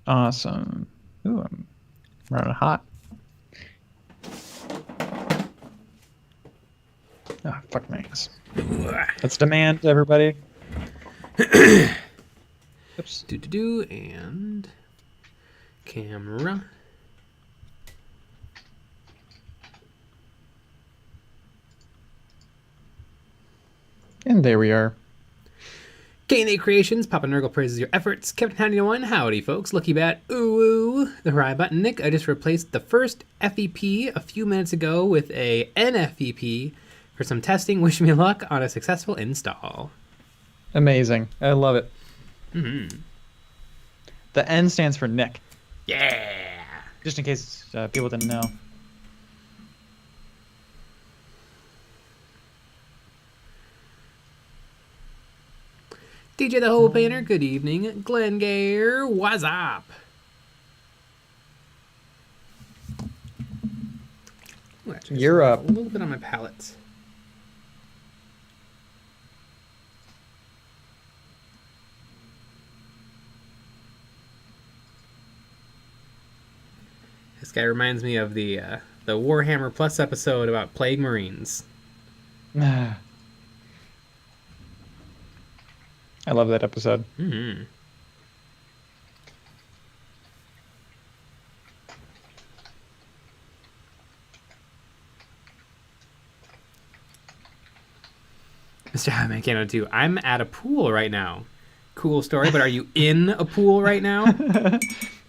Awesome. Ooh, I'm running hot. Oh, fuck my ass. Let's demand, everybody. Oops. And camera. And there we are. K&A Creations, Papa Nurgle praises your efforts. Captain Handy1, howdy folks. Lucky Bat, ooh. The Hurrah button, Nick, I just replaced the first FEP a few minutes ago with a NFEP for some testing. Wish me luck on a successful install. Amazing. I love it. Mm-hmm. The N stands for Nick. Yeah. Just in case people didn't know. DJ the Hole Painter, good evening. Glenn Gare, what's up? Ooh, You're up. A little bit on my palette. This guy reminds me of the Warhammer Plus episode about Plague Marines. I love that episode. Mm-hmm. Mr. Hammond 2, I'm at a pool right now. Cool story, but are you in a pool right now?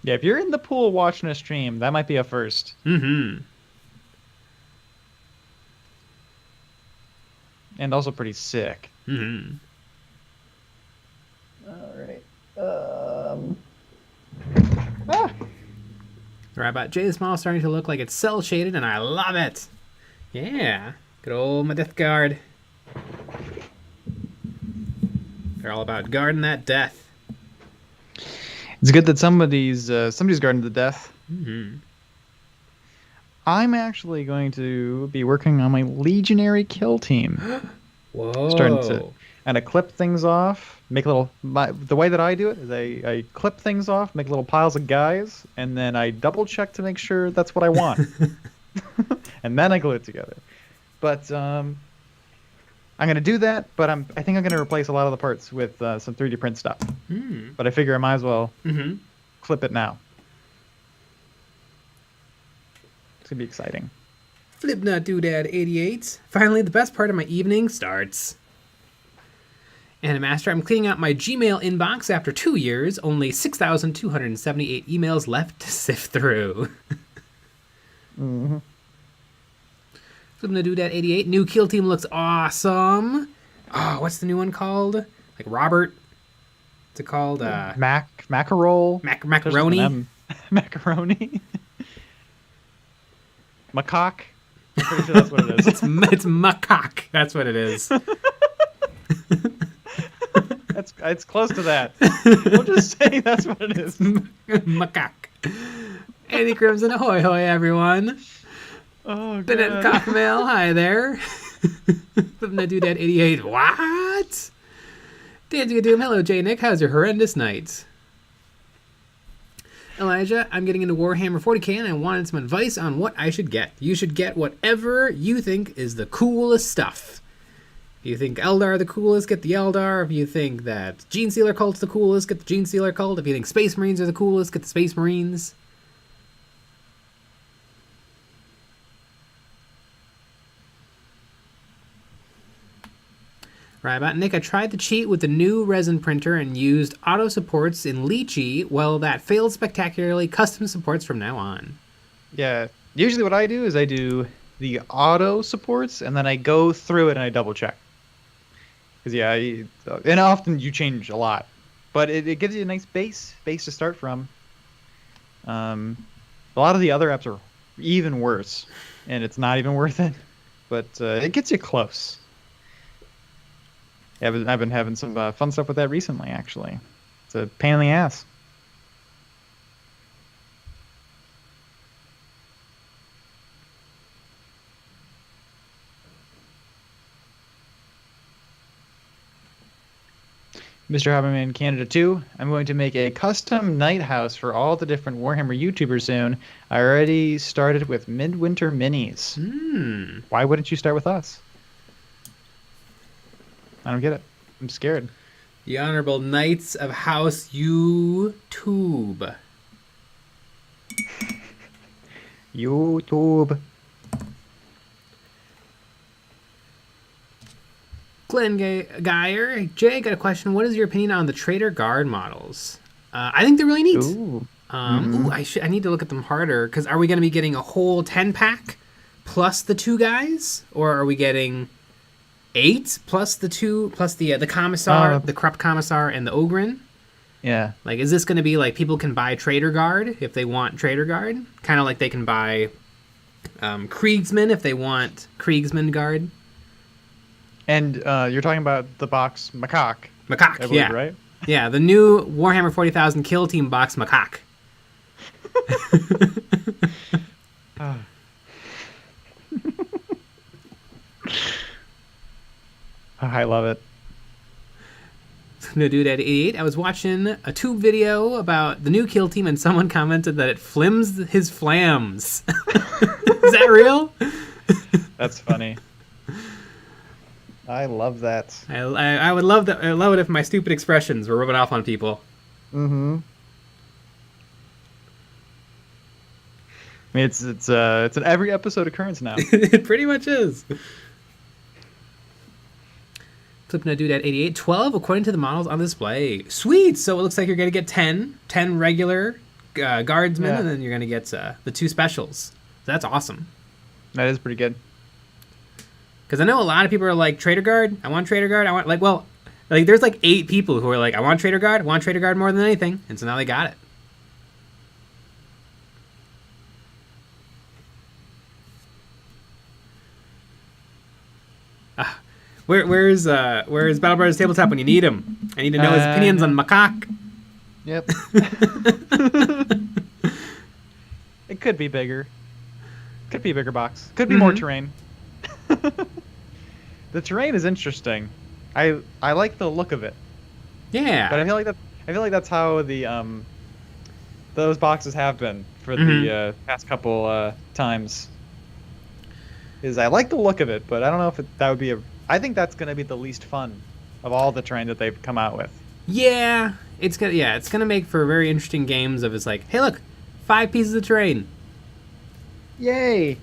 Yeah, if you're in the pool watching a stream, that might be a first. Mm-hmm. And also pretty sick. Mm-hmm. All right. Robot J Small starting to look like it's cell shaded, and I love it. Yeah, good old my Death Guard. They're all about guarding that death. It's good that somebody's guarding the death. Mm-hmm. I'm actually going to be working on my Legionary kill team. Whoa. Starting to and I clip things off, make little. The way that I do it is I clip things off, make little piles of guys, and then I double check to make sure that's what I want, and then I glue it together. But I'm gonna do that, but I think I'm gonna replace a lot of the parts with some 3D print stuff. Mm. But I figure I might as well Mm-hmm. clip it now. It's gonna be exciting. Flipnutdoodad88. Finally, the best part of my evening starts. Animaster, I'm cleaning out my Gmail inbox after 2 years. Only 6,278 emails left to sift through. Mm-hmm. Flipnutdoodad88. New kill team looks awesome. Oh, what's the new one called? Like Robert? What's it called? Macarol. Macaroni? Macaroni. Macaque. I'm pretty sure that's what it is. It's macaque. That's what it is. It's close to that. We'll just say that's what it is. Macaque. Andy Crimson, ahoy hoy, everyone. Oh, Bennett God. Coffmail, hi there. Flipnutdoodad88. What? Dancing Doom, hello, J Nick. How's your horrendous night? Elijah, I'm getting into Warhammer 40k and I wanted some advice on what I should get. You should get whatever you think is the coolest stuff. If you think Eldar the coolest, get the Eldar. If you think that Gene Stealer cult's the coolest, get the Gene Stealer cult. If you think Space Marines are the coolest, get the Space Marines. Right about Nick, I tried to cheat with the new resin printer and used auto supports in Lychee. Well, that failed spectacularly. Custom supports from now on. Yeah. Usually what I do is I do the auto supports, and then I go through it and I double check. Because, yeah, and often you change a lot. But it gives you a nice base to start from. A lot of the other apps are even worse, and it's not even worth it. But it gets you close. Yeah, I've been having some fun stuff with that recently, actually. It's a pain in the ass. Mr. Haberman Canada 2. I'm going to make a custom night house for all the different Warhammer YouTubers soon. I already started with Midwinter Minis. Why wouldn't you start with us? I don't get it. I'm scared. The Honorable Knights of House YouTube. YouTube. Glenn Geyer, Jay, got a question. What is your opinion on the Trader Guard models? I think they're really neat. Ooh. I need to look at them harder, because are we going to be getting a whole 10-pack plus the 2 guys? Or are we getting 8 plus the 2, plus the Commissar, the Krupp Commissar, and the Ogren? Yeah. Like, is this going to be like people can buy Trader Guard if they want Trader Guard? Kind of like they can buy Kriegsman if they want Kriegsman Guard? And you're talking about the box Macaque. Macaque, I believe, yeah. right? Yeah, the new Warhammer 40,000 Kill Team box Macaque. I love it. No dude at 88. I was watching a tube video about the new Kill Team, and someone commented that it flims his flams. Is that real? That's funny. I love that. I would love that. I love it if my stupid expressions were rubbing off on people. Mm-hmm. I mean, it's an every episode occurrence now. It pretty much is. Flipping a dude at 88. 12 according to the models on display. Sweet! So it looks like you're going to get 10 regular guardsmen, and then you're going to get the 2 specials. That's awesome. That is pretty good. Because I know a lot of people are like, Trader Guard? I want Trader Guard. I want, there's like 8 people who are like, I want Trader Guard. I want Trader Guard more than anything. And so now they got it. Where's Battle Brothers Tabletop when you need him? I need to know his opinions on Macaque. Yep. It could be bigger. Could be a bigger box. Could be more terrain. The terrain is interesting. I like the look of it. Yeah. But I feel like that's how the those boxes have been for the past couple times. Is I like the look of it, but I don't know if that would be I think that's going to be the least fun of all the terrain that they've come out with. Yeah, it's gonna make for very interesting games of it's like, hey look, 5 pieces of terrain. Yay!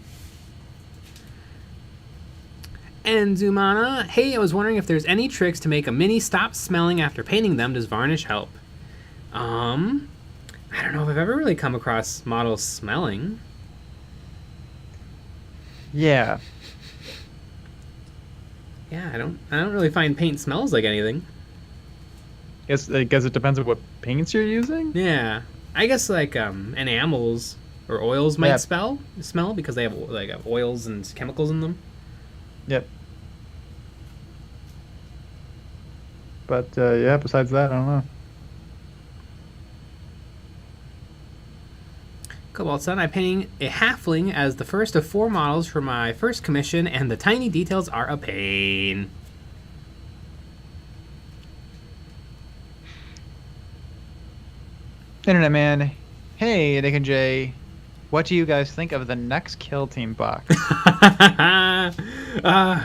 And Zumana, hey, I was wondering if there's any tricks to make a mini stop smelling after painting them. Does varnish help? I don't know if I've ever really come across models smelling. Yeah. Yeah, I don't really find paint smells like anything. I guess it depends on what paints you're using. Yeah, I guess like enamels or oils might smell because they have oils and chemicals in them. Yep. But yeah, besides that, I don't know. Cobalt Sun, I'm painting a halfling as the first of 4 models for my first commission, and the tiny details are a pain. Internet man, hey Nick and Jay, what do you guys think of the next Kill Team box?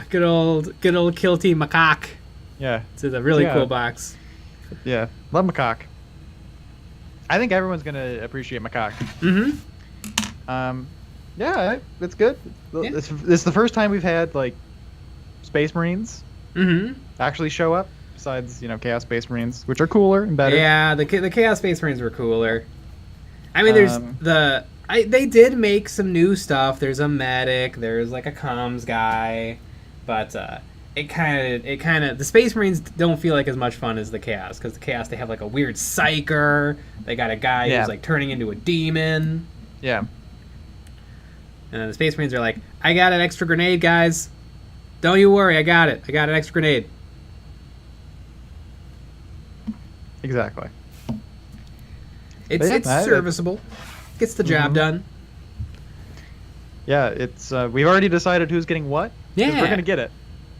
Good old Kill Team Macaque. Yeah, It's a really cool box. Yeah, love Macaque. I think everyone's gonna appreciate Macaque. Yeah, it's good. Yeah. This is the first time we've had like Space Marines actually show up. Besides, Chaos Space Marines, which are cooler and better. Yeah, the Chaos Space Marines were cooler. I mean, there's they did make some new stuff. There's a medic. There's like a comms guy, but it kind of the Space Marines don't feel like as much fun as the Chaos, because the Chaos, they have like a weird psyker. They got a guy who's like turning into a demon. Yeah. And then the Space Marines are like, I got an extra grenade, guys. Don't you worry, I got it. I got an extra grenade. Exactly. It's serviceable. Gets the job done. Yeah, it's we've already decided who's getting what. 'Cause Yeah. we're gonna get it,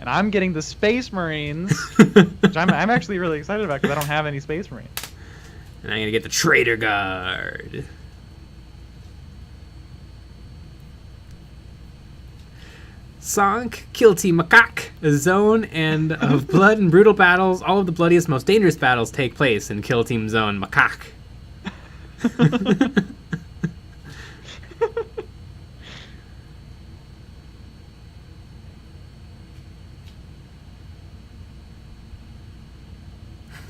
and I'm getting the Space Marines, which I'm actually really excited about because I don't have any Space Marines. And I'm gonna get the Traitor Guard. Sonk, Kill Team Macaque, a zone and of blood and brutal battles. All of the bloodiest, most dangerous battles take place in Kill Team Zone Macaque.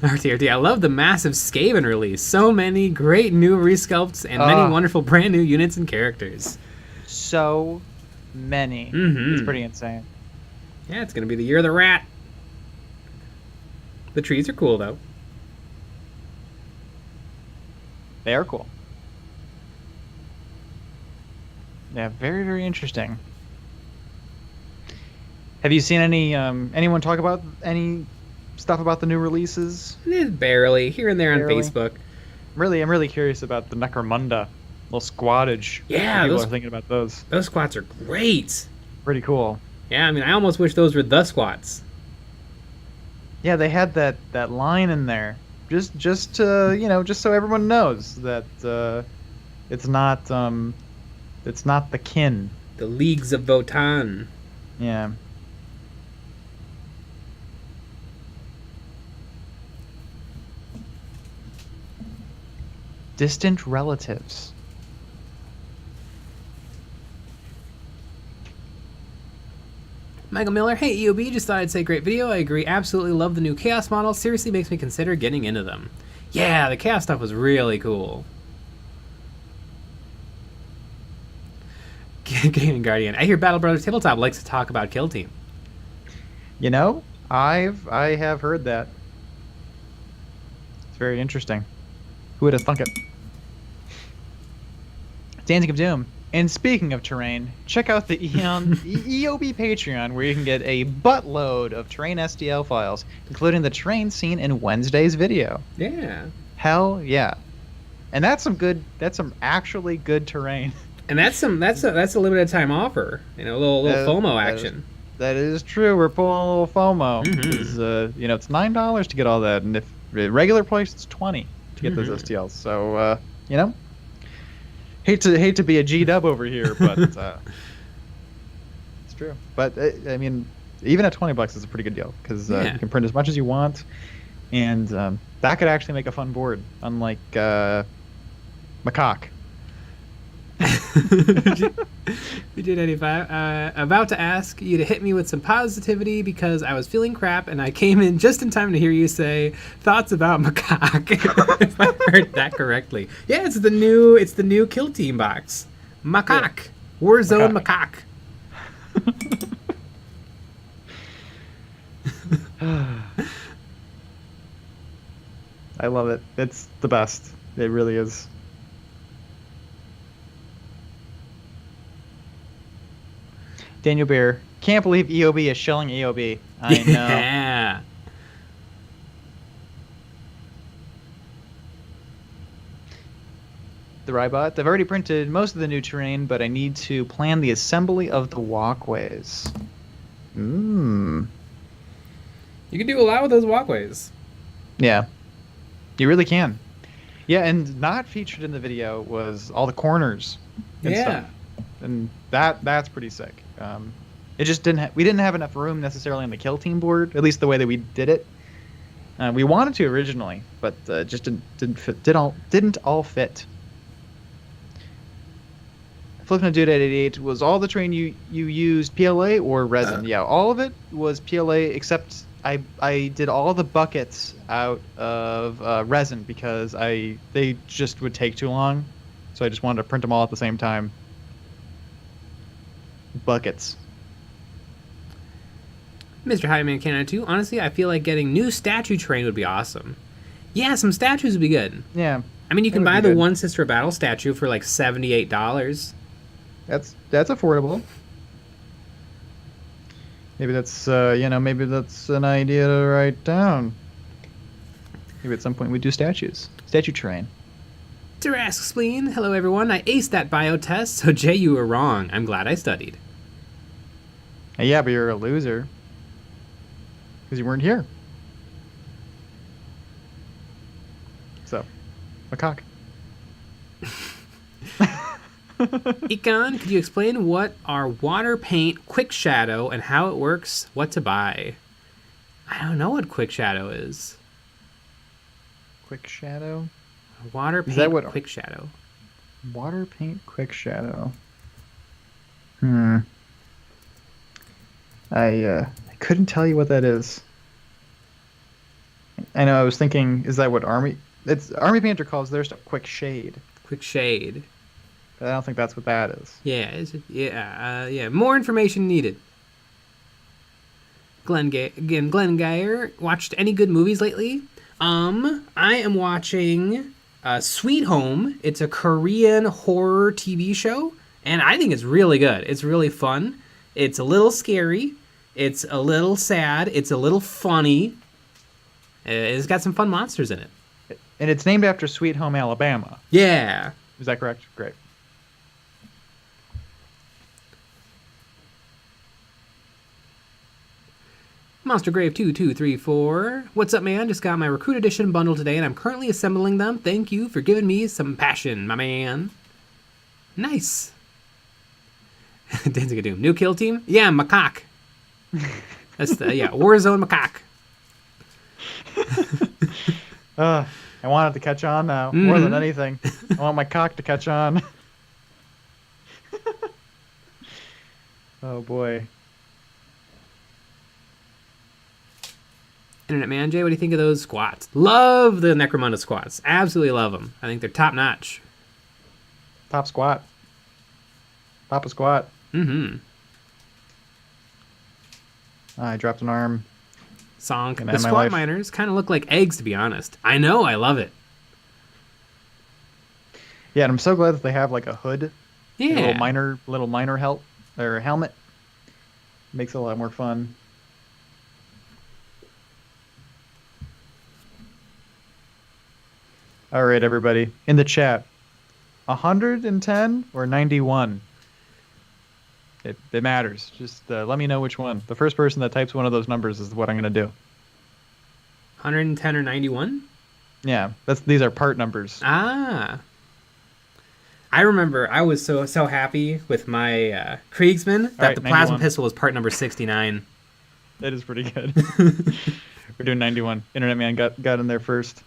RTRT, I love the massive Skaven release. So many great new resculpts and many wonderful brand new units and characters. So many. It's pretty insane. Yeah, it's gonna be the year of the rat. The trees are cool though. They are cool. Yeah, very, very interesting. Have you seen any anyone talk about any stuff about the new releases? Barely, here and there on Facebook. Really, I'm really curious about the Necromunda, little squattage. Yeah, people are thinking about those. Those squats are great. Pretty cool. Yeah, I mean, I almost wish those were the squats. Yeah, they had that line in there, just to just so everyone knows that it's not the kin. The Leagues of Votan. Yeah. Distant relatives. Michael Miller, hey EOB, just thought I'd say great video. I agree, absolutely love the new Chaos models. Seriously makes me consider getting into them. Yeah, the Chaos stuff was really cool. Gaming Guardian, I hear Battle Brothers Tabletop likes to talk about Kill Team. You know, I have heard that. It's very interesting. Who would have thunk it? Dancing of Doom. And speaking of terrain, check out the EOB Patreon, where you can get a buttload of terrain STL files, including the terrain seen in Wednesday's video. Yeah. Hell yeah. And that's some actually good terrain. And that's a limited time offer. You know, a little FOMO action. That is true. We're pulling a little FOMO. Mm-hmm. It's $9 to get all that, and if regular price it's $20 to get those STLs. So hate to be a G-dub over here, but it's true. But I mean, even at $20 is a pretty good deal because you can print as much as you want, and that could actually make a fun board, unlike Macaque. BJ95, about to ask you to hit me with some positivity because I was feeling crap and I came in just in time to hear you say thoughts about Macaque. If I heard that correctly. Yeah, it's the new Kill Team box. Macaque. Yeah. Warzone Macaque. I love it. It's the best. It really is. Daniel Bear, can't believe EOB is shelling EOB. I know. Yeah. The Rybot, I've already printed most of the new terrain, but I need to plan the assembly of the walkways. You can do a lot with those walkways. Yeah. You really can. Yeah, and not featured in the video was all the corners and stuff. And that's pretty sick. It just we didn't have enough room necessarily on the Kill Team board, at least the way that we did it. We wanted to originally, but just didn't all fit. Flipping a Dude at 88, was all the terrain you used PLA or resin? Yeah, all of it was PLA except I did all the buckets out of resin because they just would take too long, so I just wanted to print them all at the same time. Buckets. Mr. Highman Canada 2, honestly, I feel like getting new statue terrain would be awesome. Yeah, some statues would be good. Yeah. I mean, you can buy the One Sister Battle statue for like $78. That's affordable. Maybe that's maybe that's an idea to write down. Maybe at some point we do statues. Statue terrain. Durask Spleen, hello everyone. I aced that bio test, so Jay, you were wrong. I'm glad I studied. Yeah, but you're a loser. because you weren't here. So, macaque. Econ, could you explain what are water paint, quick shadow, and how it works? What to buy? I don't know what quick shadow is. Quick shadow. Water Is that paint, what- quick shadow. Water paint quick shadow. I couldn't tell you what that is. I know I was thinking, is that what Army Painter calls their stuff quick shade. Quick shade. But I don't think that's what that is. Yeah. More information needed. Glenn Geyer, watched any good movies lately? I am watching Sweet Home. It's a Korean horror TV show, and I think it's really good. It's really fun. It's a little scary. It's a little sad. It's a little funny. It's got some fun monsters in it. And it's named after Sweet Home Alabama. Yeah. Is that correct? Great. Monster Grave 2234. What's up, man? Just got my Recruit Edition bundle today, and I'm currently assembling them. Thank you for giving me some passion, my man. Nice. Dancing a Doom. New kill team? Yeah, macaque. That's Warzone macaque. I want it to catch on now, more than anything. I want my cock to catch on. Oh boy. Internet Man Jay, what do you think of those squats? Love the Necromunda squats. Absolutely love them. I think they're top notch. Top squat. Papa squat. Mm-hmm. I dropped an arm. Sonk. Gonna The end my squat life. miners kind of look like eggs, to be honest. I know. I love it. Yeah, and I'm so glad that they have like a hood. Yeah. A little miner helmet. Makes it a lot more fun. All right, everybody in the chat, 110 or 91. It matters. Just let me know which one. The first person that types one of those numbers is what I'm gonna do. 110 or 91? Yeah, these are part numbers. Ah. I remember I was so happy with my Kriegsman that right, the plasma 91. pistol was part number 69. That is pretty good. We're doing 91. Internet Man got in there first.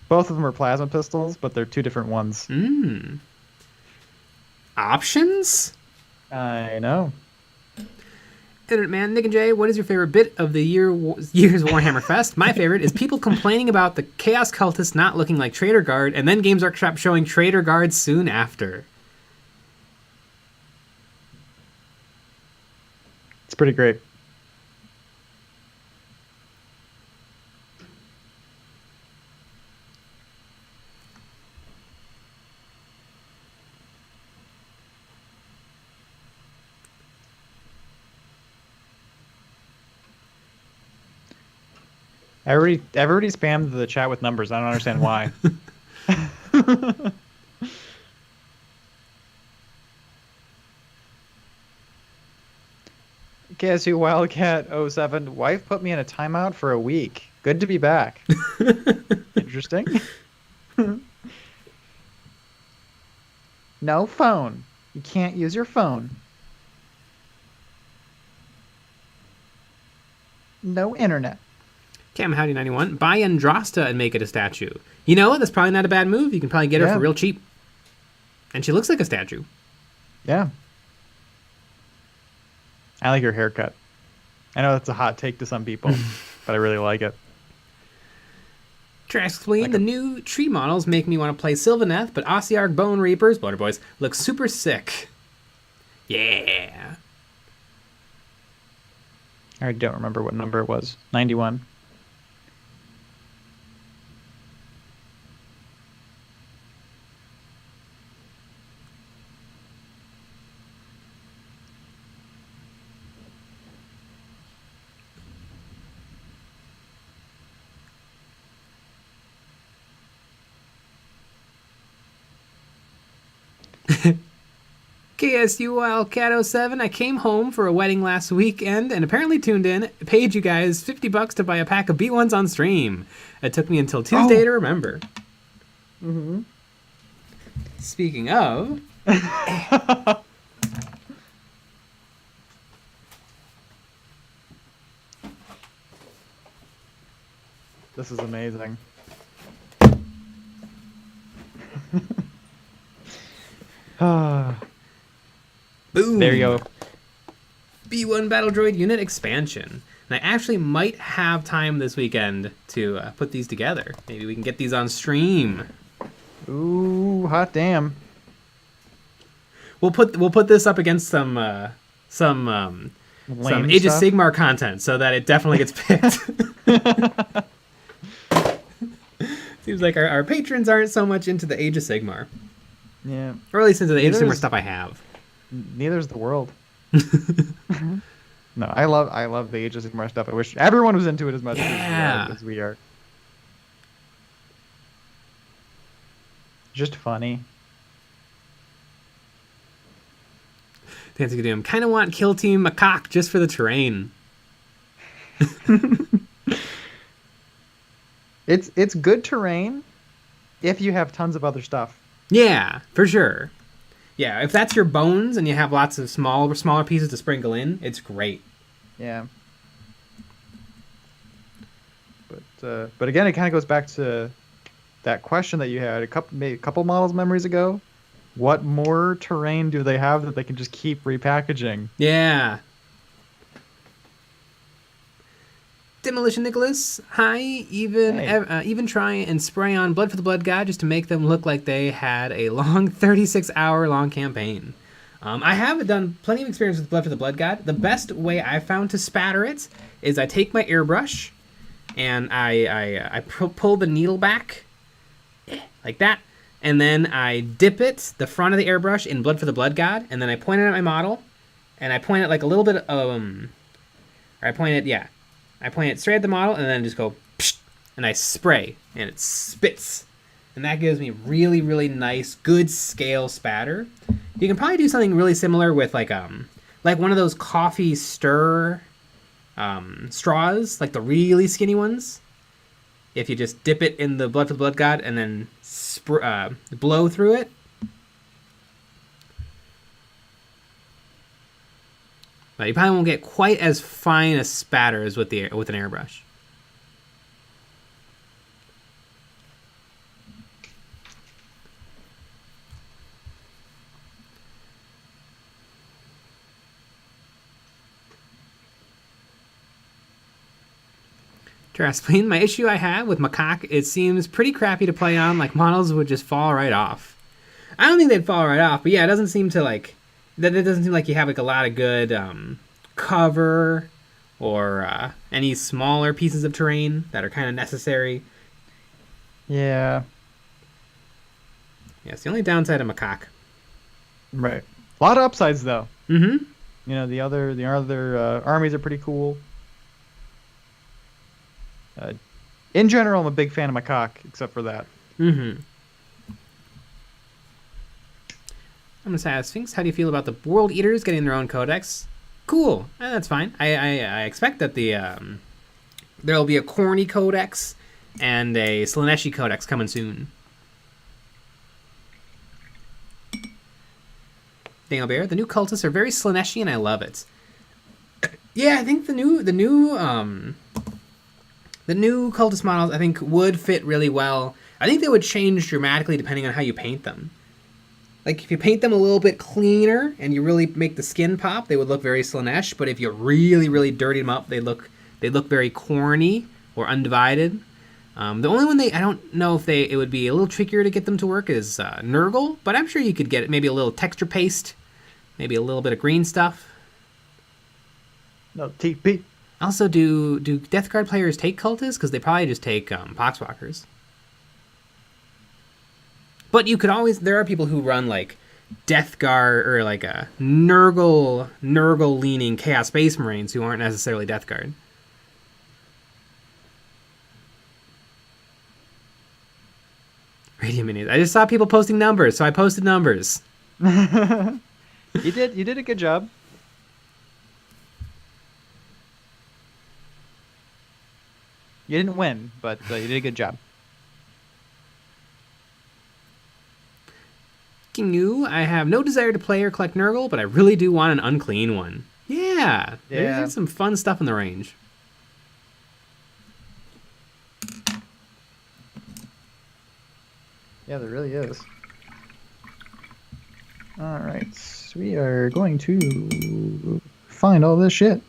Both of them are plasma pistols, but they're two different ones. Options? I know. Internet Man, Nick and Jay, what is your favorite bit of the year's Warhammer Fest? My favorite is people complaining about the Chaos Cultists not looking like Trader Guard, and then Games Workshop showing Trader Guard soon after. It's pretty great. I've already spammed the chat with numbers. I don't understand why. KSU Wildcat 07. Wife put me in a timeout for a week. Good to be back. Interesting. No phone. You can't use your phone. No internet. Cam Howdy 91, buy Andrasta and make it a statue. You know, that's probably not a bad move. You can probably get her for real cheap. And she looks like a statue. Yeah. I like your haircut. I know that's a hot take to some people, but I really like it. Trash Spleen, the new tree models make me want to play Sylvaneth, but Ossiarch Bone Reapers, Bloater Boys, look super sick. Yeah. I don't remember what number it was. 91. KSUL Cat 07, I came home for a wedding last weekend and apparently tuned in. Paid you guys $50 to buy a pack of B1s on stream. It took me until Tuesday to remember. Mm-hmm. Speaking of... This is amazing. Boom! There you go. B1 Battle Droid Unit Expansion. And I actually might have time this weekend to put these together. Maybe we can get these on stream. Ooh, hot damn. We'll put this up against some Age of stuff. Sigmar content so that it definitely gets picked. Seems like our patrons aren't so much into the Age of Sigmar. Yeah. Or at least into the Age of Sigmar Neither's- stuff I have. Neither's the world. No, I love the Age of Sigmar stuff. I wish everyone was into it as much as we are. Just funny. Fancy Doom. Kind of want Kill Team Macaque just for the terrain. It's good terrain if you have tons of other stuff. Yeah, for sure. Yeah, if that's your bones and you have lots of smaller pieces to sprinkle in, it's great. Yeah. But again, it kind of goes back to that question that you had a couple models memories ago. What more terrain do they have that they can just keep repackaging? Yeah. Demolition Nicholas, hi. Even try and spray on Blood for the Blood God just to make them look like they had a long 36-hour long campaign. I have done plenty of experience with Blood for the Blood God. The best way I've found to spatter it is I take my airbrush and I pull the needle back like that, and then I dip the front of the airbrush in Blood for the Blood God, and then I point it at my model, and I point it like a little bit I point it straight at the model, and then just go, psh, and I spray, and it spits. And that gives me really, really nice, good scale spatter. You can probably do something really similar with like one of those coffee stir straws, like the really skinny ones. If you just dip it in the Blood for the Blood God and then blow through it. But you probably won't get quite as fine a spatter as with an airbrush. Terraspleen, my issue I have with Macaque, it seems pretty crappy to play on, like models would just fall right off. I don't think they'd fall right off, but yeah, it doesn't seem to like... That it doesn't seem like you have like a lot of good cover or any smaller pieces of terrain that are kind of necessary. Yeah. Yeah, it's the only downside of Macaque. Right. A lot of upsides though. Mm-hmm. You know, the other armies are pretty cool. In general, I'm a big fan of Macaque, except for that. Mm-hmm. I'm gonna say, Sphinx, how do you feel about the World Eaters getting their own codex? Cool, that's fine. I expect that there'll be a Corny codex and a Slaneshi codex coming soon. Daniel Bear, the new cultists are very Slaneshi and I love it. Yeah, I think the new cultist models I think would fit really well. I think they would change dramatically depending on how you paint them. Like, if you paint them a little bit cleaner and you really make the skin pop, they would look very Slanesh. But if you really, really dirty them up, they look very corny or undivided. The only one I don't know if it would be a little trickier to get them to work is Nurgle. But I'm sure you could get it, maybe a little texture paste, maybe a little bit of green stuff. No, TP. Also, do Death Guard players take cultists? Because they probably just take Poxwalkers. But you could always... There are people who run, like, Death Guard or, like, a Nurgle-leaning Chaos Space Marines who aren't necessarily Death Guard. Radiant Minis. I just saw people posting numbers, so I posted numbers. You did a good job. You didn't win, but you did a good job. Kingu, I have no desire to play or collect Nurgle, but I really do want an unclean one. Yeah, there's some fun stuff in the range. Yeah, there really is. All right, so we are going to find all this shit.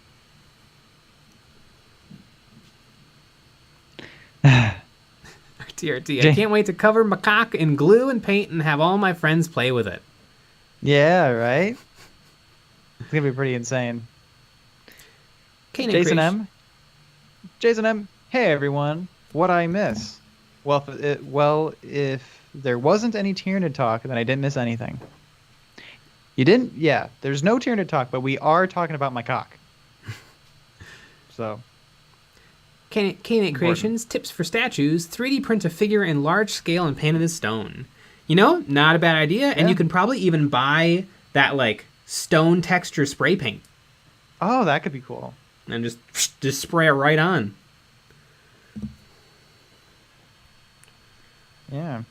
RT, I can't wait to cover my cock in glue and paint and have all my friends play with it. Yeah, right? It's gonna be pretty insane. Jason M. Hey everyone, what I miss? Well, if there wasn't any Tyranid talk, then I didn't miss anything. You didn't? Yeah, there's no Tyranid talk, but we are talking about my cock. So. K-Nate Creations, tips for statues, 3D print a figure in large scale and paint it as stone. You know, not a bad idea, and you can probably even buy that, like, stone texture spray paint. Oh, that could be cool. And just spray it right on. Yeah.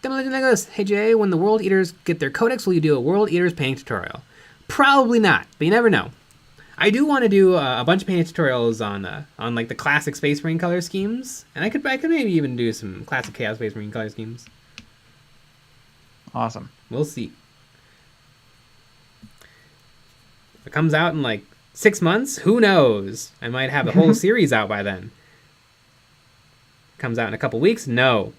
Demolition Nicholas, hey Jay, when the World Eaters get their codex, will you do a World Eaters painting tutorial? Probably not, but you never know. I do want to do a bunch of painting tutorials on like the classic Space Marine color schemes, and I could maybe even do some classic Chaos Space Marine color schemes. Awesome. We'll see. If it comes out in like 6 months, who knows? I might have the whole series out by then. Comes out in a couple weeks? No.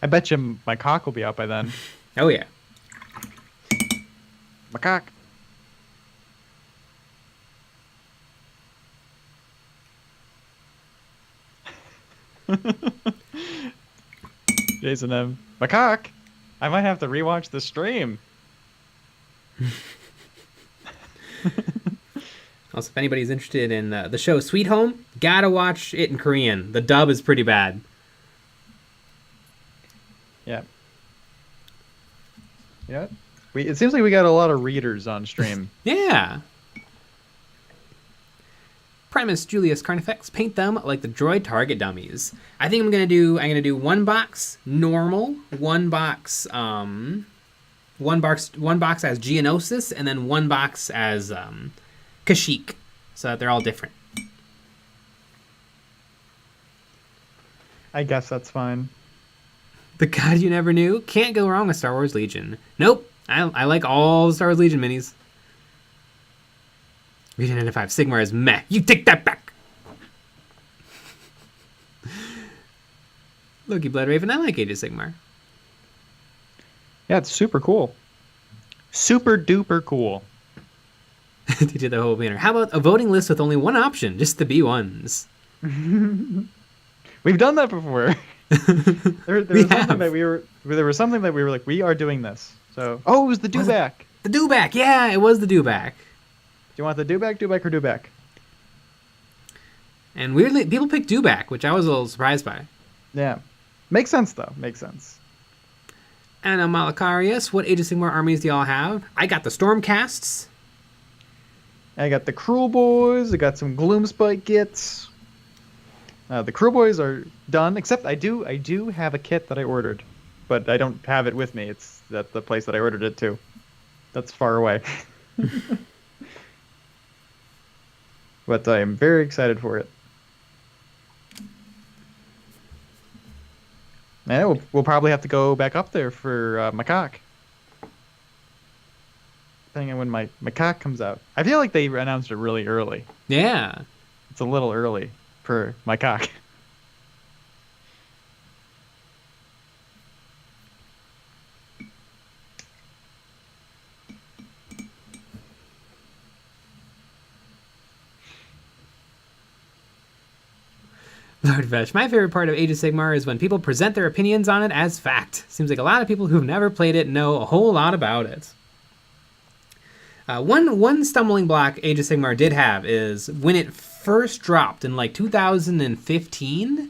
I bet you my cock will be out by then. Oh yeah. My cock. Jason M. My cock. I might have to rewatch the stream. Also, if anybody's interested in the show Sweet Home, gotta watch it in Korean. The dub is pretty bad. Yeah. You know what? It seems like we got a lot of readers on stream. Yeah. Primus Julius Carnifex, paint them like the droid target dummies. I think I'm gonna do one box normal, one box as Geonosis, and then one box as Kashyyyk, so that they're all different. I guess that's fine. The God You Never Knew, can't go wrong with Star Wars Legion. Nope, I like all the Star Wars Legion minis. Region 95 Sigmar is meh. You take that back. Loki Bloodraven, I like Age of Sigmar. Yeah, it's super cool. Super duper cool. DJ the whole banner. How about a voting list with only one option, just the B1s? We've done that before. there was something that we were like, we are doing this. So, oh, it was the dewback. The dewback, yeah, it was the dewback. Do you want the dewback, or dewback? And weirdly, people picked dewback, which I was a little surprised by. Yeah, makes sense though. Makes sense. Anna Malakarius, what Age of Sigmar armies do y'all have? I got the Stormcasts. I got the Cruel Boys. I got some Gloomspite kits. The Cruel Boys are done, except I do have a kit that I ordered, but I don't have it with me. It's at the place that I ordered it to. That's far away. But I am very excited for it. And we'll probably have to go back up there for my cock. Depending on when my cock comes out. I feel like they announced it really early. Yeah. It's a little early for my cock. Lord Vesh, my favorite part of Age of Sigmar is when people present their opinions on it as fact. Seems like a lot of people who've never played it know a whole lot about it. One stumbling block Age of Sigmar did have is when it first dropped in like 2015.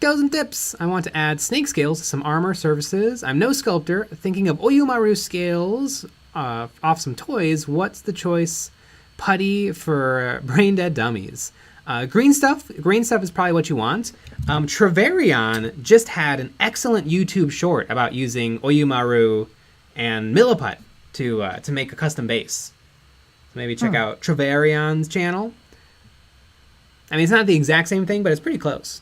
Goes and tips. I want to add snake scales to some armor surfaces. I'm no sculptor. Thinking of Oyumaru scales off some toys. What's the choice? Putty for brain dead dummies. Green stuff. Green stuff is probably what you want. Treverion just had an excellent YouTube short about using Oyumaru and Milliput to make a custom base. So maybe check out Treverion's channel. I mean, it's not the exact same thing, but it's pretty close.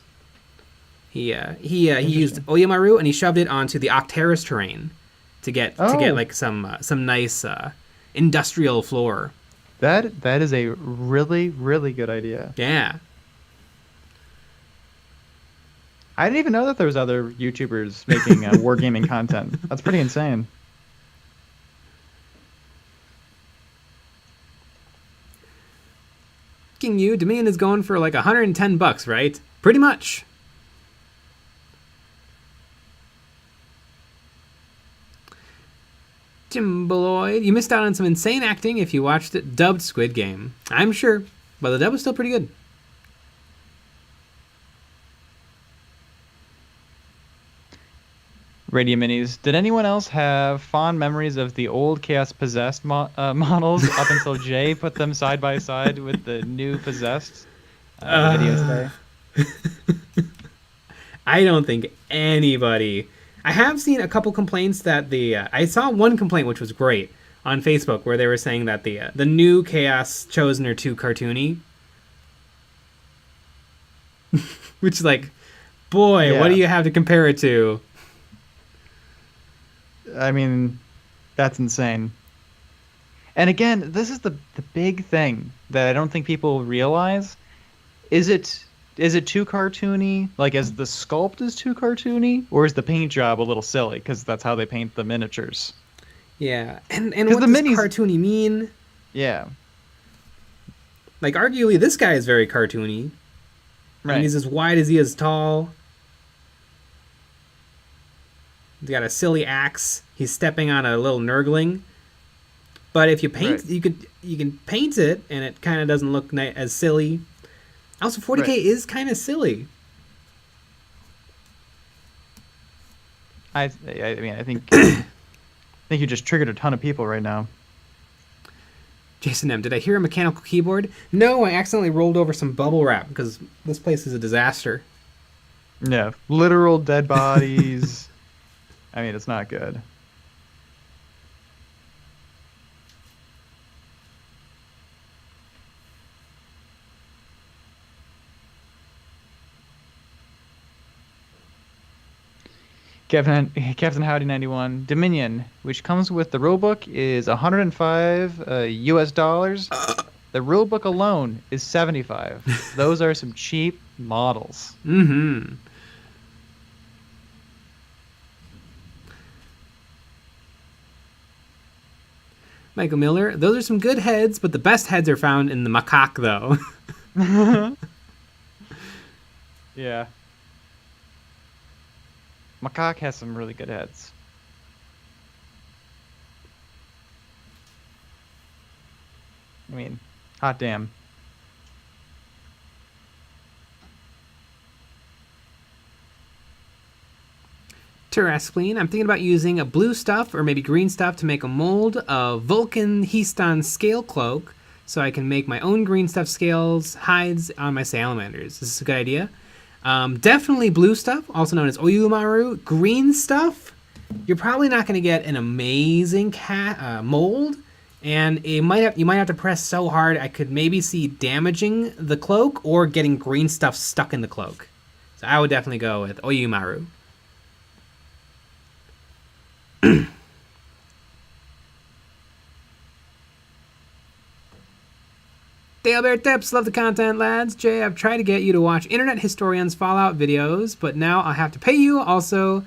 He used Oyumaru and he shoved it onto the Octeris terrain to get like some nice industrial floor. That is a really, really good idea. Yeah. I didn't even know that there was other YouTubers making wargaming content. That's pretty insane. King you, Dominion is going for like $110, right? Pretty much. Timbaloid, you missed out on some insane acting if you watched it dubbed Squid Game. I'm sure, but the dub was still pretty good. Radio Minis. Did anyone else have fond memories of the old Chaos Possessed models up until Jay put them side by side with the new Possessed videos today? I don't think anybody... I have seen a couple complaints that I saw one complaint which was great on Facebook where they were saying that the new Chaos Chosen are too cartoony. Which is like, boy, yeah. What do you have to compare it to? I mean, that's insane. And again, this is the big thing that I don't think people realize. Is it too cartoony? Like, as the sculpt is too cartoony? Or is the paint job a little silly? Because that's how they paint the miniatures. Yeah. And what does cartoony mean? Yeah. Like, arguably, this guy is very cartoony. Right. And he's as wide as he is tall. He's got a silly axe. He's stepping on a little nurgling. But if you paint, you can paint it, and it kind of doesn't look as silly. Also, 40k is kind of silly. I mean, I think you just triggered a ton of people right now. Jason M, did I hear a mechanical keyboard? No, I accidentally rolled over some bubble wrap because this place is a disaster. Yeah, literal dead bodies. I mean, it's not good. Captain Howdy 91 Dominion, which comes with the rulebook, is $105 US. The rulebook alone is $75. Those are some cheap models. Mm-hmm. Michael Miller, those are some good heads, but the best heads are found in the macaque, though. Yeah. Macaque has some really good heads. I mean, hot damn. Terraspleen, I'm thinking about using a blue stuff or maybe green stuff to make a mold of Vulcan Histon scale cloak so I can make my own green stuff scales, hides on my salamanders. This is a good idea. Definitely blue stuff, also known as Oyumaru. Green stuff, you're probably not going to get an amazing mold, and you might have to press so hard I could maybe see damaging the cloak or getting green stuff stuck in the cloak. So I would definitely go with Oyumaru. Dale Bear Tips, love the content, lads. Jay, I've tried to get you to watch Internet Historian's Fallout videos, but now I'll have to pay you. Also,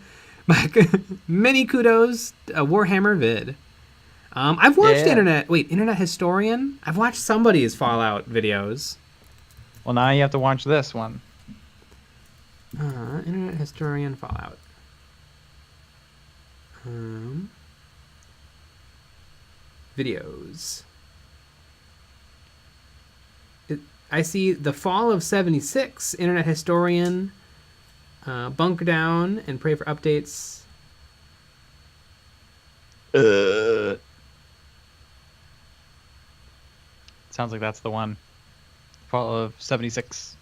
many kudos, a Warhammer vid. I've watched Internet Historian. I've watched somebody's Fallout videos. Well, now you have to watch this one. Internet Historian Fallout. Videos. I see the Fall of 76, Internet Historian. Bunker down and pray for updates. Sounds like that's the one. Fall of 76.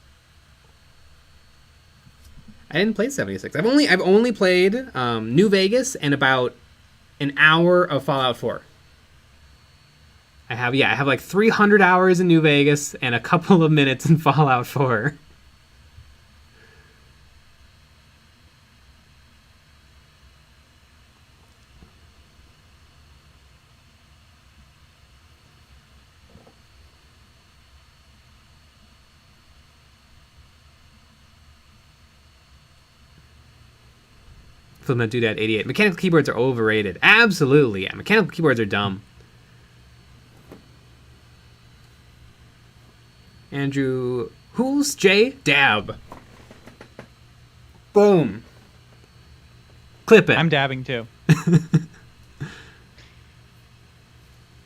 I didn't play 76. I've only played New Vegas and about an hour of Fallout 4. I have like 300 hours in New Vegas and a couple of minutes in Fallout 4. Film that dude at 88. Mechanical keyboards are overrated. Absolutely. Yeah, mechanical keyboards are dumb. Andrew Hools J Dab. Boom. Clip it. I'm dabbing too. PJ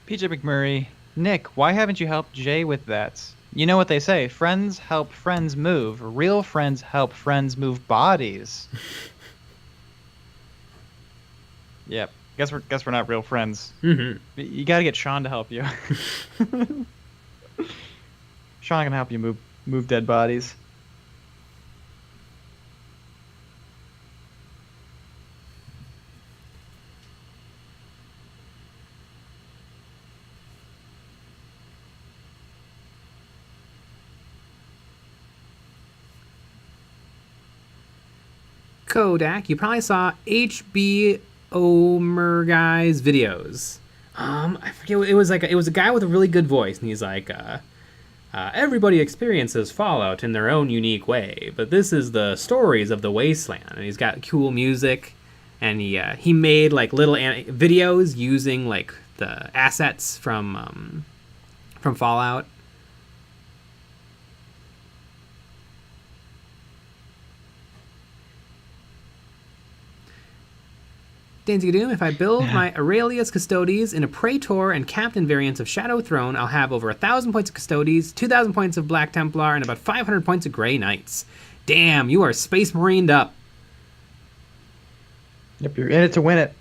McMurray. Nick, why haven't you helped Jay with that? You know what they say, friends help friends move. Real friends help friends move bodies. Yep. Guess we're not real friends. Mm-hmm. You gotta get Sean to help you. Sean can help you move dead bodies. Kodak, you probably saw HB Omer guy's videos. I forget. It was a guy with a really good voice, and he's like, everybody experiences Fallout in their own unique way, but this is the stories of the Wasteland, and he's got cool music, and he made like little videos using like the assets from Fallout. Danzy Doom, if I build my Aurelius Custodes in a Praetor and Captain variants of Shadow Throne, I'll have over 1,000 points of Custodes, 2,000 points of Black Templar, and about 500 points of Grey Knights. Damn, you are Space Marined up. Yep, you're in it to win it.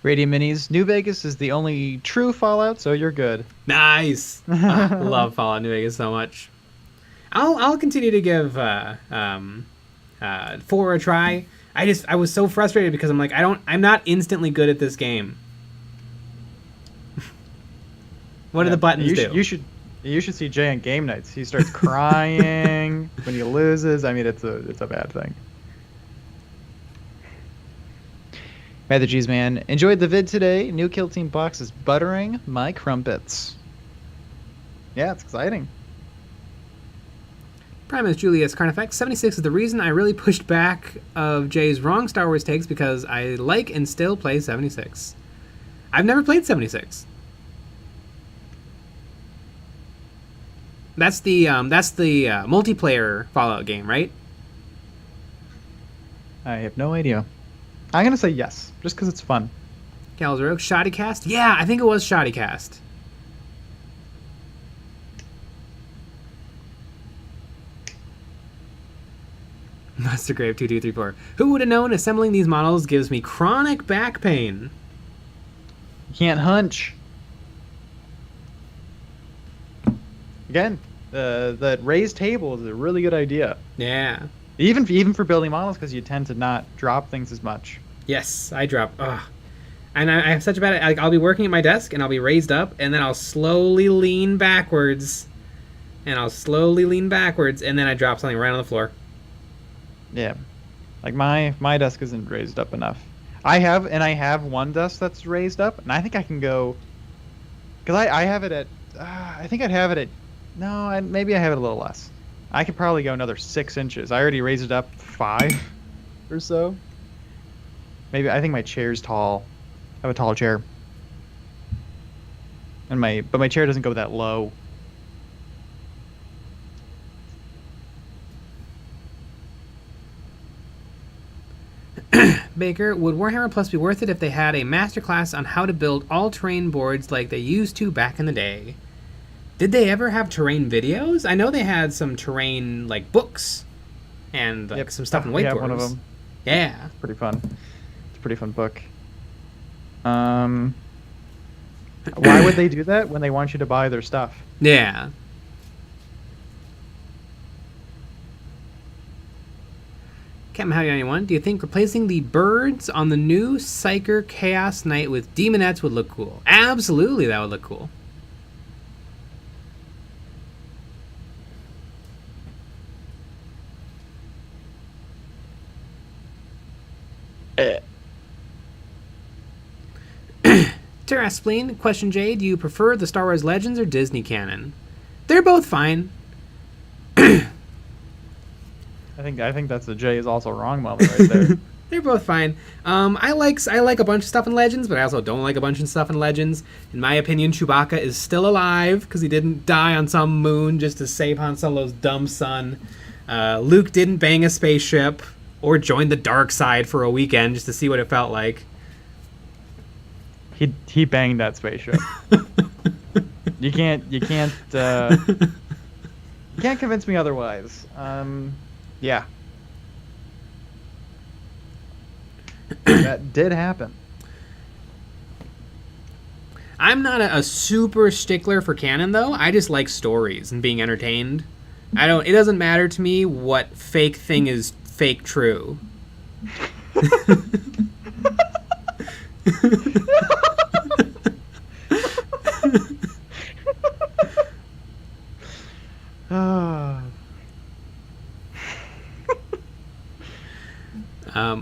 Radiant Minis, New Vegas is the only true Fallout, so you're good. Nice. I love Fallout New Vegas so much. I'll continue to give 4 a try. I was so frustrated because I'm like, I'm not instantly good at this game. What do the buttons do? You should see Jay on game nights. He starts crying when he loses. I mean, it's a bad thing. Matt the Cheese Man, enjoyed the vid today. New Kill Team box is buttering my crumpets. Yeah, it's exciting. Primus Julius Carnifex 76 is the reason I really pushed back of Jay's wrong Star Wars takes because I like and still play 76. I've never played 76. That's the multiplayer Fallout game, right? I have no idea. I'm gonna say yes, just because it's fun. Calzarok, Shoddycast? Yeah, I think it was Shoddycast. Master Grave 2234. Who would have known assembling these models gives me chronic back pain? You can't hunch. Again, that raised table is a really good idea. Yeah. Even for building models, because you tend to not drop things as much. Yes, I drop. Ugh. And I have such a bad... Like, I'll be working at my desk, and I'll be raised up, and then I'll slowly lean backwards. And then I drop something right on the floor. Yeah. Like, my desk isn't raised up enough. I have one desk that's raised up, and I think I can go... Because I have it at... I think I'd have it at... No, maybe I have it a little less. I could probably go another 6 inches. I already raised it up 5 or so. Maybe I think my chair's tall. I have a tall chair. And but my chair doesn't go that low. Baker, would Warhammer Plus be worth it if they had a masterclass on how to build all-terrain boards like they used to back in the day? Did they ever have terrain videos? I know they had some terrain, like, books. and like Yep. some stuff in We White have one of Dwarves. them. Yeah. Pretty fun. It's a pretty fun book. Why would they do that when they want you to buy their stuff? Yeah. Captain Howdy 91, do you think replacing the birds on the new Psyker Chaos Knight with Demonettes would look cool? Absolutely, that would look cool. Terraspleen, question J, do you prefer the Star Wars Legends or Disney canon? They're both fine. I think that's a J is also wrong moment right there. They're both fine. I like a bunch of stuff in Legends, but I also don't like a bunch of stuff in Legends. In my opinion, Chewbacca is still alive because he didn't die on some moon just to save Han Solo's dumb son. Luke didn't bang a spaceship or join the dark side for a weekend just to see what it felt like. He banged that spaceship. You can't convince me otherwise. Yeah. That did happen. I'm not a super stickler for canon though. I just like stories and being entertained. It doesn't matter to me what fake thing is fake true.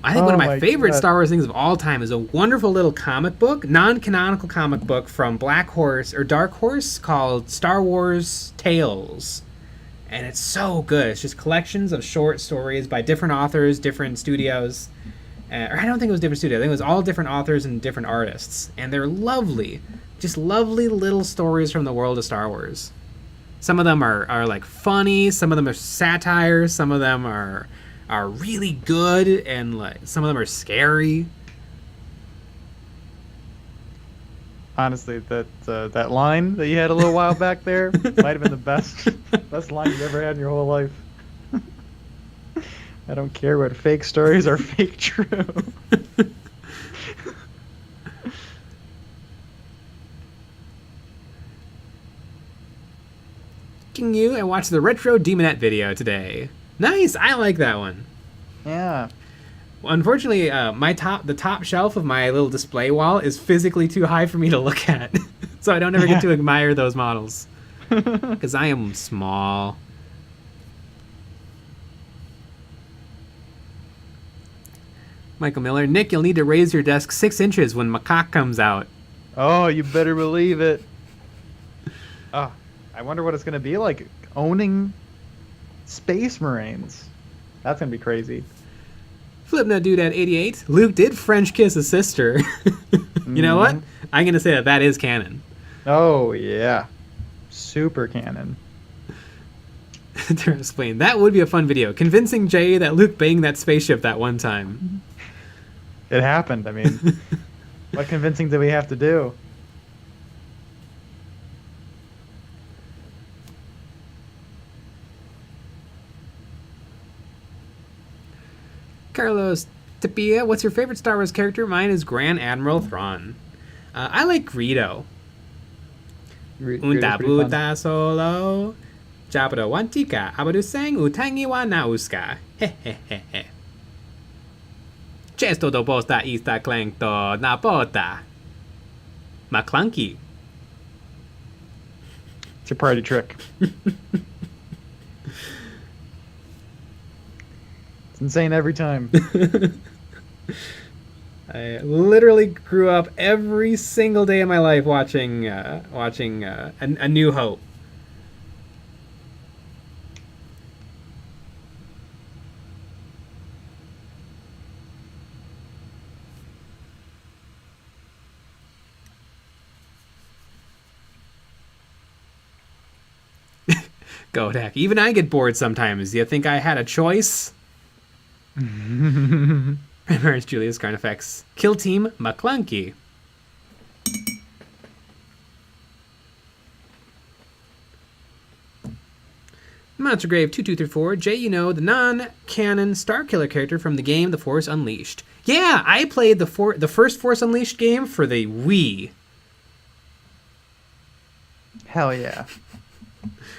I think one of my favorite Star Wars things of all time is a wonderful little comic book, non-canonical comic book from Dark Horse called Star Wars Tales. And it's so good. It's just collections of short stories by different authors, different studios. Or I don't think it was different studios. I think it was all different authors and different artists. And they're lovely. Just lovely little stories from the world of Star Wars. Some of them are like funny. Some of them are satire. Some of them are really good, and like some of them are scary. Honestly, that line that you had a little while back there might have been the best line you've ever had in your whole life. I don't care what fake stories are fake true. King you and watch the retro Demonette video today. Nice, I like that one. Yeah. Unfortunately, the top shelf of my little display wall is physically too high for me to look at, so I don't ever get to admire those models because I am small. Michael Miller, Nick, you'll need to raise your desk 6 inches when Macaque comes out. Oh, you better believe it. Oh, I wonder what it's gonna be like owning Space Marines. That's gonna be crazy. Flipna Dude at 88. Luke did French kiss his sister. You know what? I'm gonna say that is canon. Oh yeah, super canon. To explain, that would be a fun video. Convincing Jay that Luke banged that spaceship that one time. It happened. I mean, what convincing do we have to do? Carlos Tapia, what's your favorite Star Wars character? Mine is Grand Admiral Thrawn. I like Greedo. Unta buta solo. Jabado wantika. Abadu sang utangi wa nauska. Hehehehe. Chesto do posta ista clangto na pota. McClunky. It's a party trick. It's insane every time. I literally grew up every single day of my life watching A New Hope. Godak. Even I get bored sometimes. Do you think I had a choice? Primaris Julius Carnifex. Kill Team McClunky. Monstergrave2234, Jay, you know, the non-canon Starkiller character from the game The Force Unleashed. Yeah, I played the first Force Unleashed game for the Wii. Hell yeah.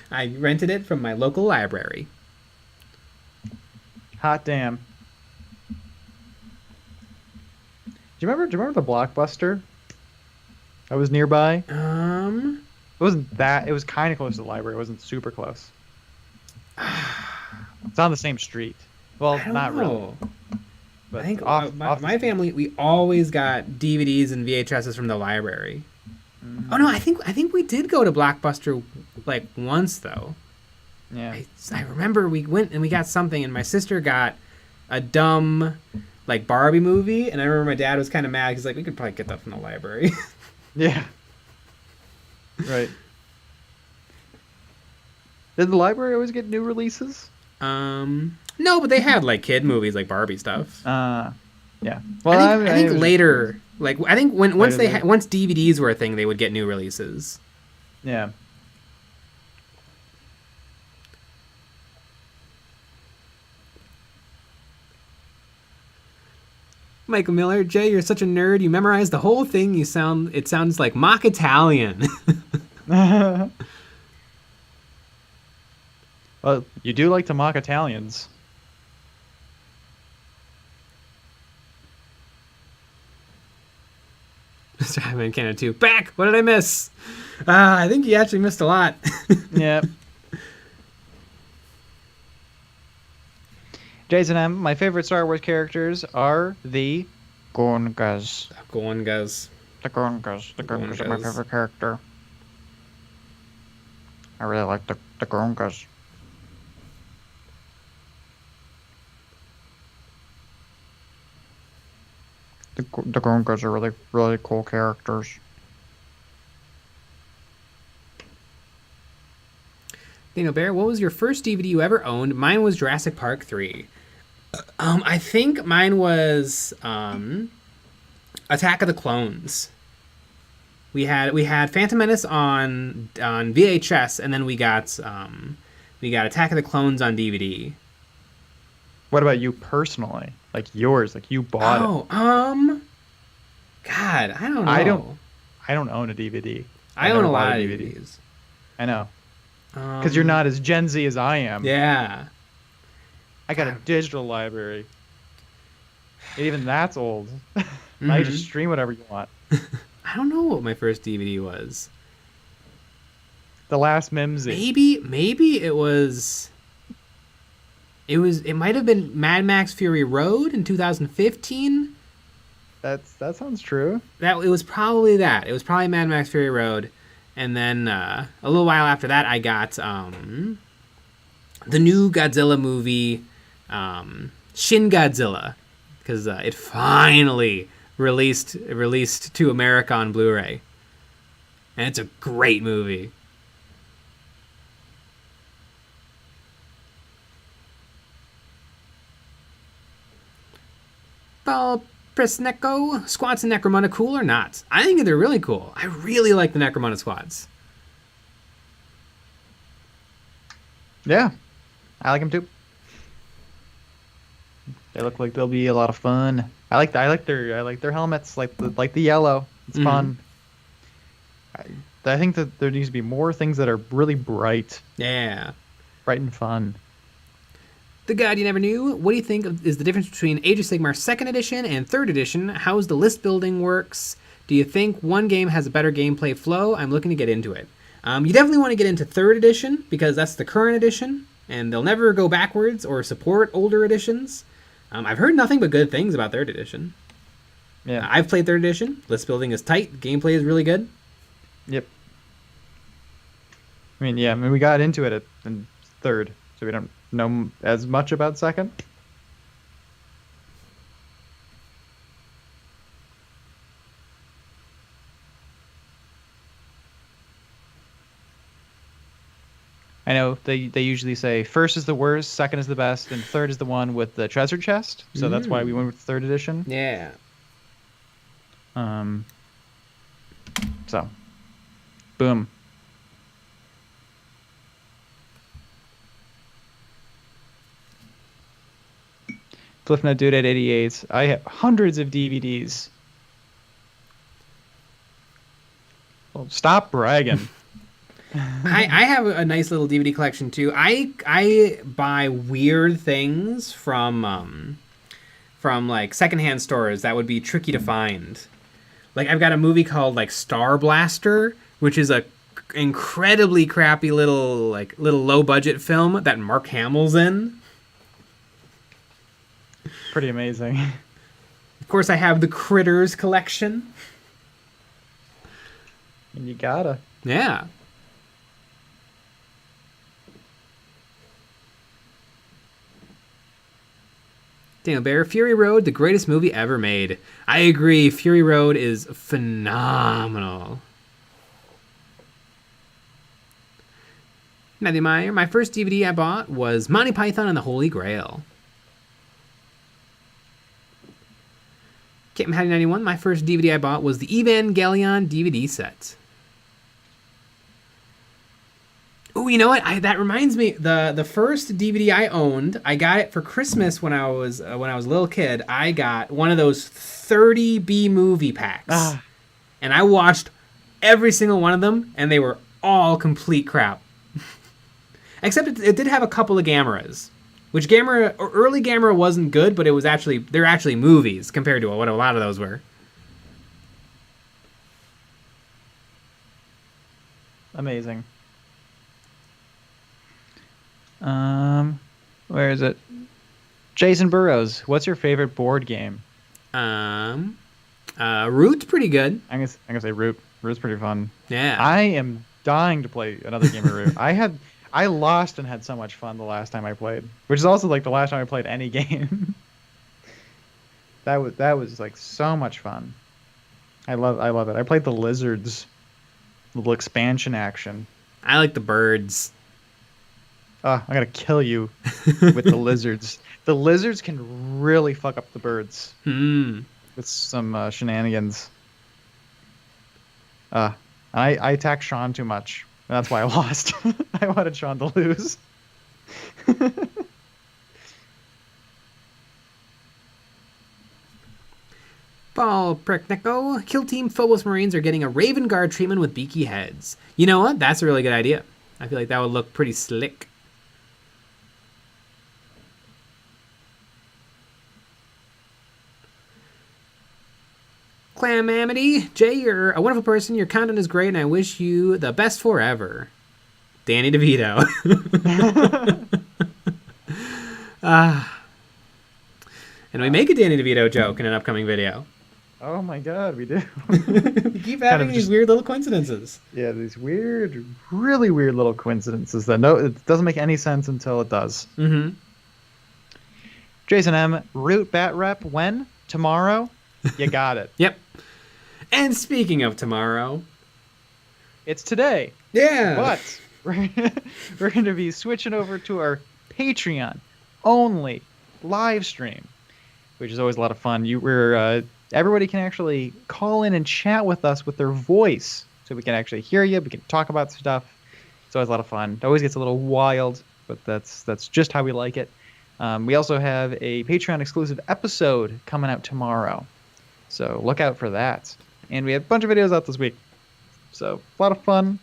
I rented it from my local library. Hot damn. Do you remember the Blockbuster that was nearby? It wasn't that. It was kind of close to the library. It wasn't super close. It's on the same street. Well, not really. But I think my family, we always got DVDs and VHSs from the library. Oh no, I think we did go to Blockbuster like once though. Yeah. I remember we went and we got something, and my sister got a dumb like Barbie movie, and I remember my dad was kind of mad. He's like, we could probably get that from the library. Yeah. Right. Did the library always get new releases? No, but they had like kid movies like Barbie stuff. Yeah. Well, I think later, like I think once DVDs were a thing, they would get new releases. Yeah. Michael Miller, Jay, you're such a nerd. You memorized the whole thing. It sounds like mock Italian. Well, you do like to mock Italians. Mr. Hyman Cannon 2. Back! What did I miss? I think you actually missed a lot. Yeah. Jason M., my favorite Star Wars characters are the Gongas. The Gongas. The Gongas are my favorite character. I really like the Gongas. The Gongas are really, really cool characters. Daniel Bear, what was your first DVD you ever owned? Mine was Jurassic Park 3. I think mine was Attack of the Clones. We had Phantom Menace on VHS, and then we got Attack of the Clones on DVD. What about you personally? Like yours, like you bought it. God, I don't know. I don't own a DVD. I own a lot of DVDs. I know. Because you're not as Gen Z as I am. Yeah. I got a digital library. Even that's old. Now you just stream whatever you want. I don't know what my first DVD was. The Last Mimsy. Maybe it was. It might have been Mad Max Fury Road in 2015. That sounds true. It was probably that. It was probably Mad Max Fury Road, and then a little while after that, I got the new Godzilla movie, Shin Godzilla, because it finally released to America on Blu-ray, and it's a great movie. Paul Presnecco, squats and Necromunda cool or not? I think they're really cool. I really like the Necromunda squats. Yeah, I like them too. They look like they'll be a lot of fun. I like their helmets, like the yellow. It's fun. I think that there needs to be more things that are really bright. Yeah, bright and fun. The God You Never Knew. What do you think is the difference between Age of Sigmar 2nd Edition and 3rd Edition? How's the list building works? Do you think one game has a better gameplay flow? I'm looking to get into it. You definitely want to get into 3rd Edition because that's the current edition, and they'll never go backwards or support older editions. I've heard nothing but good things about 3rd Edition. Yeah, I've played 3rd Edition. List building is tight. Gameplay is really good. Yep. I mean, we got into it in 3rd, so we don't know as much about 2nd. I know they usually say 1st is the worst, 2nd is the best, and 3rd is the one with the treasure chest. So that's why we went with 3rd edition. Yeah. So, boom. Cliffnote Dude at 88. I have hundreds of DVDs. Well, stop bragging. I have a nice little DVD collection too. I buy weird things from like secondhand stores that would be tricky to find. Like I've got a movie called like Star Blaster, which is a incredibly crappy little low budget film that Mark Hamill's in. Pretty amazing. Of course, I have the Critters collection. And you gotta. Yeah. Daniel Bear, Fury Road, the greatest movie ever made. I agree. Fury Road is phenomenal. Matthew Meyer, my first DVD I bought was Monty Python and the Holy Grail. Captain Hattie 91, my first DVD I bought was the Evangelion DVD set. Oh, you know what? That reminds me. The first DVD I owned, I got it for Christmas when I was a little kid. I got one of those 30 B movie packs, and I watched every single one of them, and they were all complete crap. Except it did have a couple of Gameras, which early Gamera wasn't good, but they're actually movies compared to what a lot of those were. Amazing. Where is it? Jason Burrows, what's your favorite board game? Root's pretty good. I'm gonna say Root. Root's pretty fun. Yeah. I am dying to play another game of Root. I lost and had so much fun the last time I played, which is also like the last time I played any game. that was like so much fun. I love it. I played the lizards, little expansion action. I like the birds. I'm gonna kill you with the lizards. The lizards can really fuck up the birds with some shenanigans. I attacked Sean too much. That's why I lost. I wanted Sean to lose. Paul Prekneko, Kill Team Phobos Marines are getting a Raven Guard treatment with beaky heads. You know what? That's a really good idea. I feel like that would look pretty slick. Clam Amity, Jay, you're a wonderful person. Your content is great, and I wish you the best forever. Danny DeVito. And we make a Danny DeVito joke in an upcoming video. Oh my god, we do. We keep having these weird little coincidences. Yeah, these weird, really weird little coincidences that it doesn't make any sense until it does. Mm-hmm. Jason M, Root Bat Rep, when? Tomorrow? You got it. Yep. And speaking of tomorrow, it's today. Yeah. But we're going to be switching over to our Patreon only live stream, which is always a lot of fun. Everybody can actually call in and chat with us with their voice, so we can actually hear you. We can talk about stuff. It's always a lot of fun. It always gets a little wild, but that's just how we like it. We also have a Patreon exclusive episode coming out tomorrow, so look out for that. And we have a bunch of videos out this week, so a lot of fun.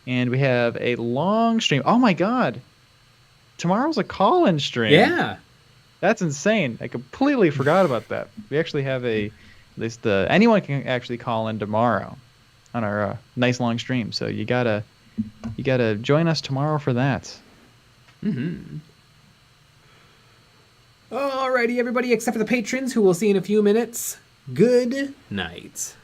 And we have a long stream. Oh my god, tomorrow's a call-in stream. Yeah. That's insane. I completely forgot about that. We actually have anyone can actually call in tomorrow on our nice long stream. So you gotta join us tomorrow for that. Mm-hmm. Alrighty, everybody, except for the patrons, who we'll see in a few minutes. Good night.